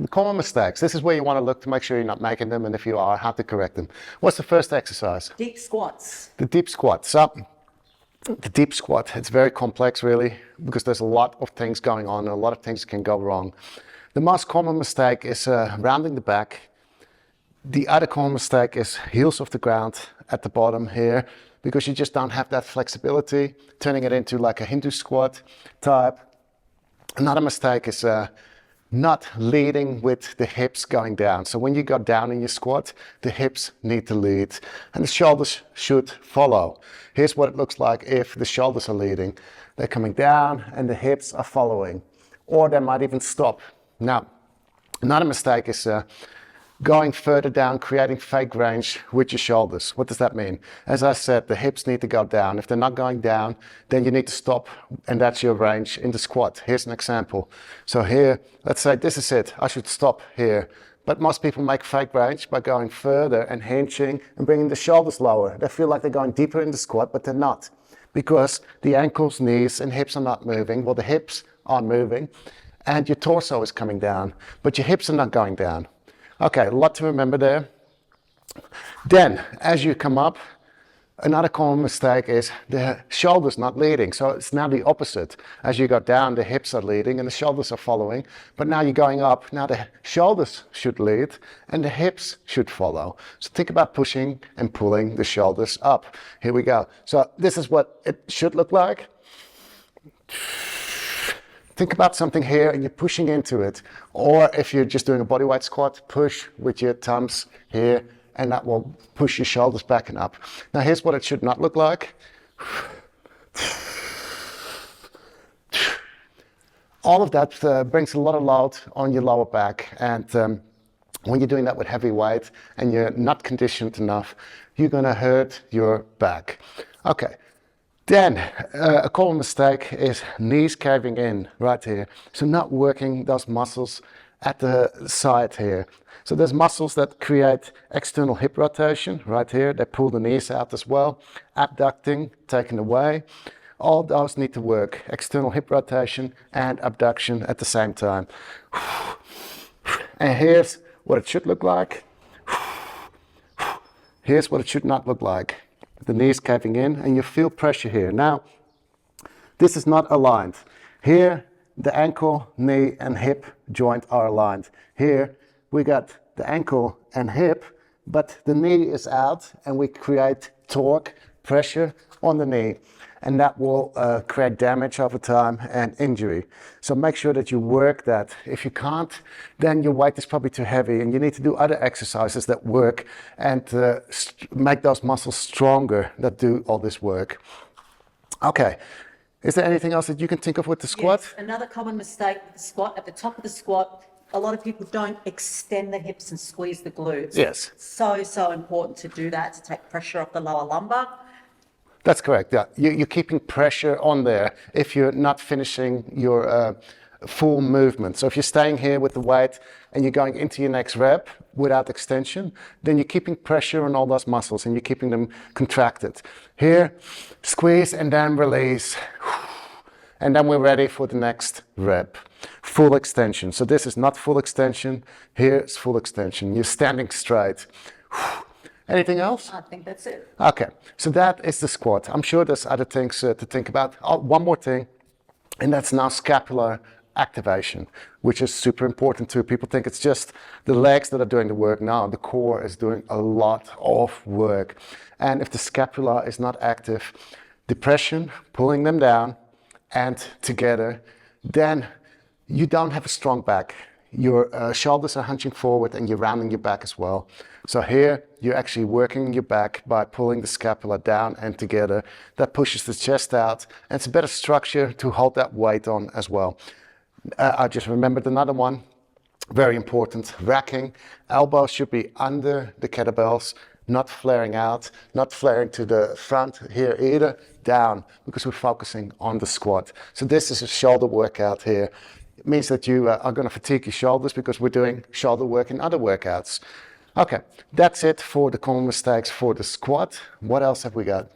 the common mistakes. This is where you want to look to make sure you're not making them, and if you are, how to correct them. What's the first exercise? Deep squats. The deep squat. So the deep squat, it's very complex really, because there's a lot of things going on and a lot of things can go wrong. The most common mistake is rounding the back. The other common mistake is heels off the ground at the bottom here, because you just don't have that flexibility, turning it into like a Hindu squat type. Another mistake is not leading with the hips going down. So when you go down in your squat, the hips need to lead and the shoulders should follow. Here's what it looks like if the shoulders are leading. They're coming down and the hips are following, or they might even stop. Now, another mistake is going further down, creating fake range with your shoulders. What does that mean? As I said, the hips need to go down. If they're not going down, then you need to stop, and that's your range in the squat. Here's an example. So here, let's say this is it. I should stop here. But most people make fake range by going further and hinging and bringing the shoulders lower. They feel like they're going deeper in the squat, but they're not, because the ankles, knees, and hips are not moving. Well, the hips are moving, and your torso is coming down, but your hips are not going down. Okay, a lot to remember there. Then, as you come up, another common mistake is the shoulders not leading. So it's now the opposite. As you go down, the hips are leading and the shoulders are following. But now you're going up, now the shoulders should lead and the hips should follow. So think about pushing and pulling the shoulders up. Here we go. So this is what it should look like. Think about something here and you're pushing into it. Or if you're just doing a bodyweight squat, push with your thumbs here, and that will push your shoulders back and up. Now here's what it should not look like. All of that brings a lot of load on your lower back, and when you're doing that with heavy weight and you're not conditioned enough, you're going to hurt your back. Okay. Then a common mistake is knees caving in right here. So not working those muscles at the side here. So there's muscles that create external hip rotation right here. They pull the knees out as well. Abducting, taken away. All those need to work. External hip rotation and abduction at the same time. And here's what it should look like. Here's what it should not look like. The knees caving in, and you feel pressure here. Now, this is not aligned. Here, the ankle, knee, and hip joint are aligned. Here, we got the ankle and hip, but the knee is out, and we create torque, pressure on the knee, and that will create damage over time and injury. So make sure that you work that. If you can't, then your weight is probably too heavy and you need to do other exercises that work and make those muscles stronger that do all this work. Okay, is there anything else that you can think of with the squat? Yes, another common mistake with the squat, at the top of the squat, a lot of people don't extend the hips and squeeze the glutes. Yes. So important to do that, to take pressure off the lower lumbar. That's correct, yeah. You're keeping pressure on there if you're not finishing your full movement. So if you're staying here with the weight and you're going into your next rep without extension, then you're keeping pressure on all those muscles and you're keeping them contracted. Here, squeeze and then release. And then we're ready for the next rep. Full extension. So this is not full extension. Here's full extension. You're standing straight. Anything else? I think that's it. Okay, so that is the squat. I'm sure there's other things to think about. Oh, one more thing, and that's now scapular activation, which is super important too. People think it's just the legs that are doing the work. No, the core is doing a lot of work. And if the scapula is not active, depression, pulling them down and together, then you don't have a strong back. Your shoulders are hunching forward and you're rounding your back as well. So here you're actually working your back by pulling the scapula down and together. That pushes the chest out and it's a better structure to hold that weight on as well. I just remembered another one, very important, racking. Elbows should be under the kettlebells, not flaring out, not flaring to the front here either, down, because we're focusing on the squat. So this is a shoulder workout here. It means that you are going to fatigue your shoulders because we're doing shoulder work in other workouts. Okay, that's it for the common mistakes for the squat. What else have we got?